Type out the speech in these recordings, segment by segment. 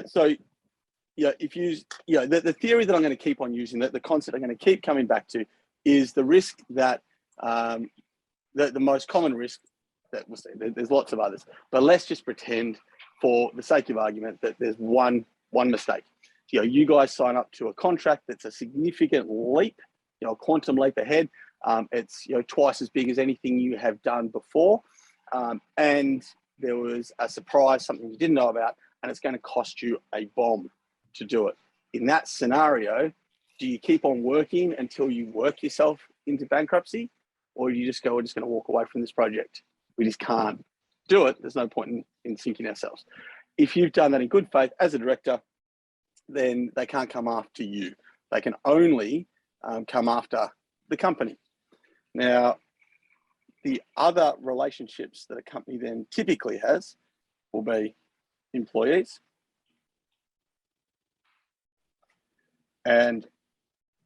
So, yeah, if you, the theory that I'm going to keep on using, the concept I'm going to keep coming back to, is the risk that the most common risk that we'll see. There's lots of others, but let's just pretend, for the sake of argument, that there's one mistake. You guys sign up to a contract that's a significant leap, a quantum leap ahead. It's twice as big as anything you have done before, and there was a surprise, something you didn't know about, and it's going to cost you a bomb to do it. In that scenario, do you keep on working until you work yourself into bankruptcy, or do you just go, we're just going to walk away from this project? We just can't do it. There's no point in sinking ourselves. If you've done that in good faith as a director, then they can't come after you. They can only come after the company. Now, the other relationships that a company then typically has will be employees. And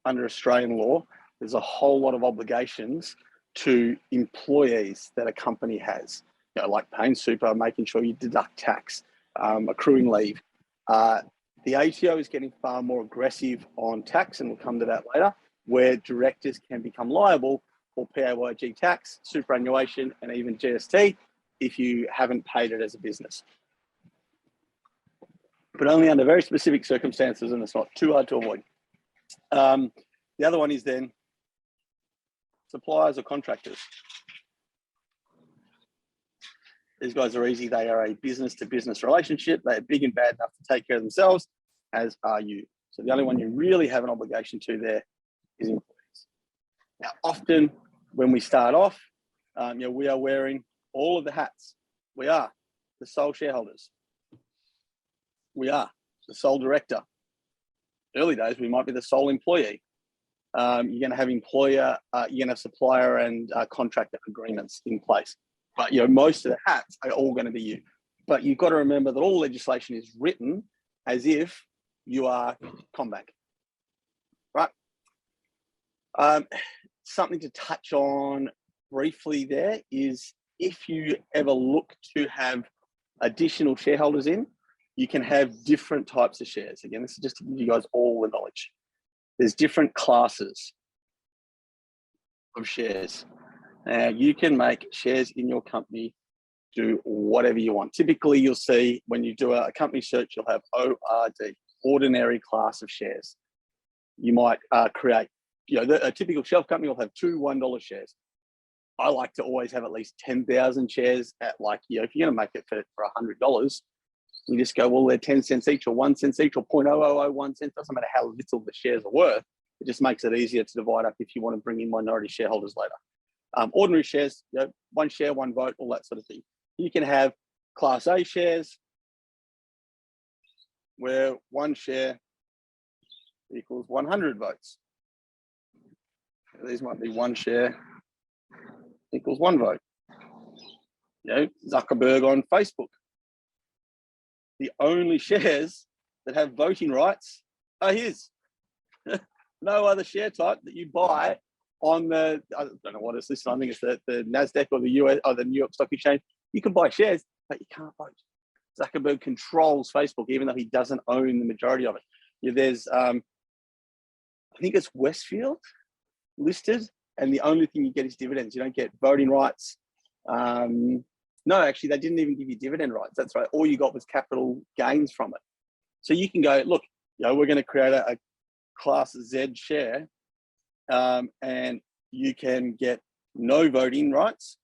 under Australian law, there's a whole lot of obligations to employees that a company has, like paying super, making sure you deduct tax, accruing leave. The ATO is getting far more aggressive on tax, and we'll come to that later, where directors can become liable for PAYG tax, superannuation, and even GST if you haven't paid it as a business. But only under very specific circumstances, and it's not too hard to avoid. The other one is then suppliers or contractors. These guys are easy. They are a business-to-business relationship. They are big and bad enough to take care of themselves, as are you. So the only one you really have an obligation to there is employees. Now, often when we start off, we are wearing all of the hats. We are the sole shareholders. We are the sole director. Early days, we might be the sole employee. You're going to have employer, you're going to have supplier and contractor agreements in place. But most of the hats are all going to be you. But you've got to remember that all legislation is written as if you are CommBank, right? Something to touch on briefly there is, if you ever look to have additional shareholders in, you can have different types of shares. Again, this is just to give you guys all the knowledge. There's different classes of shares. You can make shares in your company do whatever you want. Typically, you'll see when you do a company search, you'll have ORD, ordinary class of shares. You might create, a typical shelf company will have 2 $1 shares. I like to always have at least 10,000 shares at, if you're going to make it for $100, you just go, well, they're 10 cents each or 1 cent each or 0.0001 cents. Doesn't matter how little the shares are worth. It just makes it easier to divide up if you want to bring in minority shareholders later. Ordinary shares, 1 share, 1 vote, all that sort of thing. You can have Class A shares, where 1 share equals 100 votes. These might be 1 share equals 1 vote. Zuckerberg on Facebook. The only shares that have voting rights are his. No other share type that you buy on the, I don't know what it's this, I think it's the NASDAQ or the US or the New York Stock Exchange. You can buy shares, but you can't vote. Zuckerberg controls Facebook, even though he doesn't own the majority of it. There's, I think it's Westfield listed, and the only thing you get is dividends. You don't get voting rights. No, actually, they didn't even give you dividend rights. That's right. All you got was capital gains from it. So you can go, look, we're going to create a Class Z share, and you can get no voting rights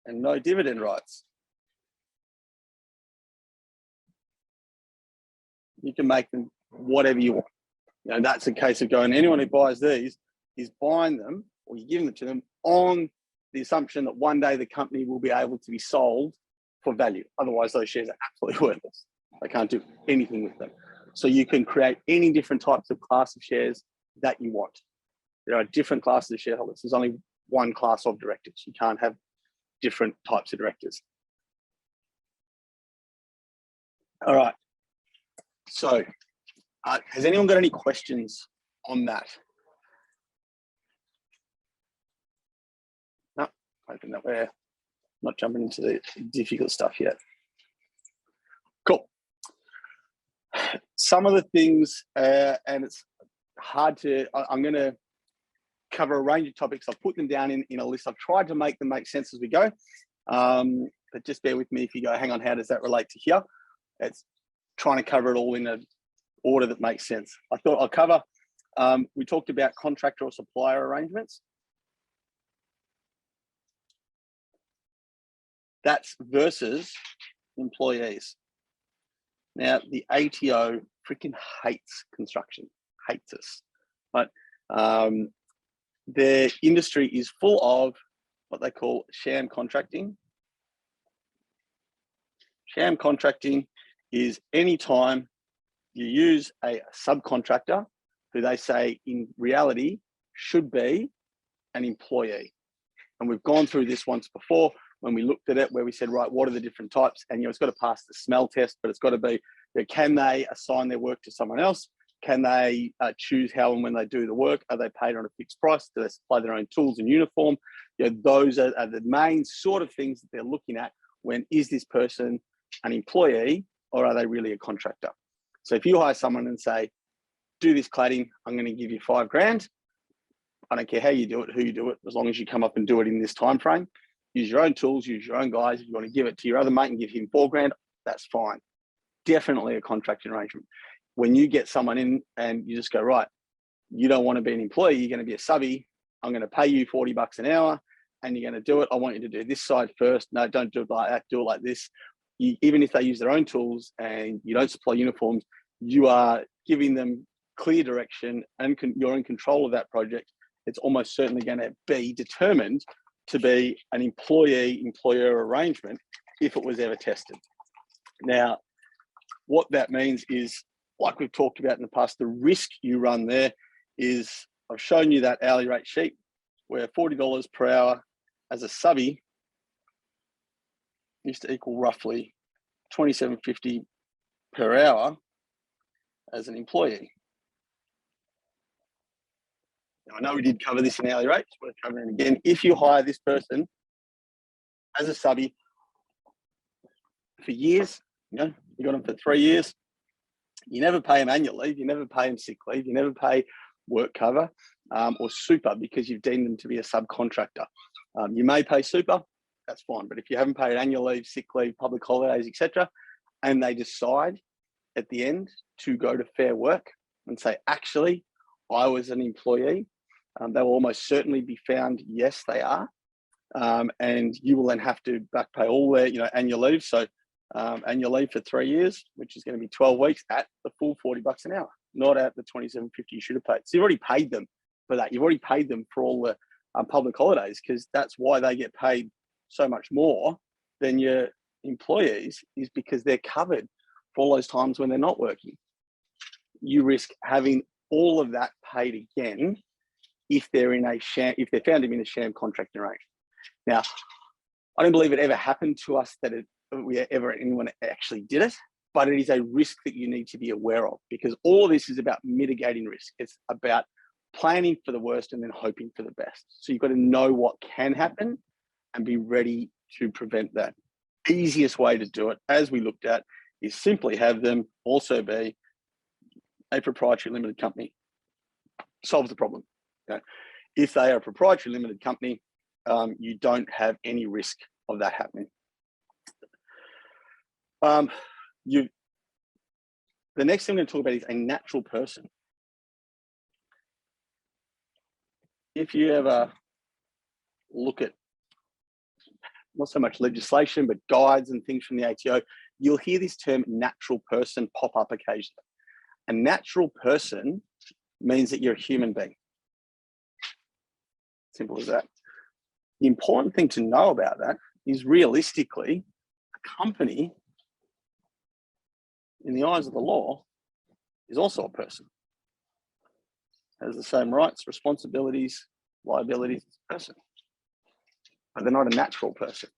and no dividend rights. You can make them whatever you want. That's a case of going, anyone who buys these is buying them, or you're giving them to them on the assumption that one day the company will be able to be sold for value. Otherwise, those shares are absolutely worthless. They can't do anything with them. So you can create any different types of class of shares that you want. There are different classes of shareholders. There's only one class of directors. You can't have different types of directors. All right. So has anyone got any questions on that? No, hoping that we're not jumping into the difficult stuff yet. Some of the things, and it's hard to, I'm going to cover a range of topics. I've put them down in a list. I've tried to make them make sense as we go. But just bear with me if you go, hang on, how does that relate to here? It's trying to cover it all in an order that makes sense. I thought I'll cover, we talked about contractor or supplier arrangements. That's versus employees. Now, the ATO freaking hates construction, hates us, right? Their industry is full of what they call sham contracting. Sham contracting is any time you use a subcontractor who they say in reality should be an employee. And we've gone through this once before when we looked at it, where we said, right, what are the different types? And it's got to pass the smell test, but it's got to be, can they assign their work to someone else? Can they choose how and when they do the work? Are they paid on a fixed price? Do they supply their own tools and uniform? Those are the main sort of things that they're looking at when is this person an employee or are they really a contractor? So if you hire someone and say, do this cladding, I'm going to give you $5,000. I don't care how you do it, who you do it, as long as you come up and do it in this time frame. Use your own tools, use your own guys. If you want to give it to your other mate and give him $4,000, that's fine. Definitely a contracting arrangement. When you get someone in and you just go, right, you don't want to be an employee, you're going to be a subby. I'm going to pay you $40 an hour and you're going to do it. I want you to do this side first. No, don't do it like that. Do it like this. Even if they use their own tools and you don't supply uniforms, you are giving them clear direction and you're in control of that project. It's almost certainly going to be determined to be an employee-employer arrangement if it was ever tested. Now, what that means is, like we've talked about in the past, the risk you run there is, I've shown you that hourly rate sheet where $40 per hour as a subby used to equal roughly $27.50 per hour as an employee. Now, I know we did cover this in hourly rates, but we're covering it again. If you hire this person as a subby for years, you got them for 3 years, you never pay them annual leave, you never pay them sick leave, you never pay work cover or super because you've deemed them to be a subcontractor. You may pay super, that's fine. But if you haven't paid annual leave, sick leave, public holidays, etc., and they decide at the end to go to Fair Work and say, actually, I was an employee, they will almost certainly be found, yes, they are. And you will then have to back pay all their annual leave. So annual leave for 3 years, which is going to be 12 weeks at the full $40 an hour, not at the $27.50 you should have paid. So you've already paid them for that. You've already paid them for all the public holidays, because that's why they get paid so much more than your employees, is because they're covered for all those times when they're not working. You risk having all of that paid again if they're in a sham, if they're found to be in a sham contracting arrangement. Now, I don't believe it ever happened to us that anyone actually did it, but it is a risk that you need to be aware of, because all of this is about mitigating risk. It's about planning for the worst and then hoping for the best. So you've got to know what can happen and be ready to prevent that. Easiest way to do it, as we looked at, is simply have them also be a proprietary limited company. Solves the problem. Okay? If they are a proprietary limited company, you don't have any risk of that happening. The next thing I'm going to talk about is a natural person. If you ever look at not so much legislation, but guides and things from the ATO, you'll hear this term natural person pop up occasionally. A natural person means that you're a human being. Simple as that. The important thing to know about that is, realistically, a company, in the eyes of the law, is also a person. Has the same rights, responsibilities, liabilities as a person. But they're not a natural person.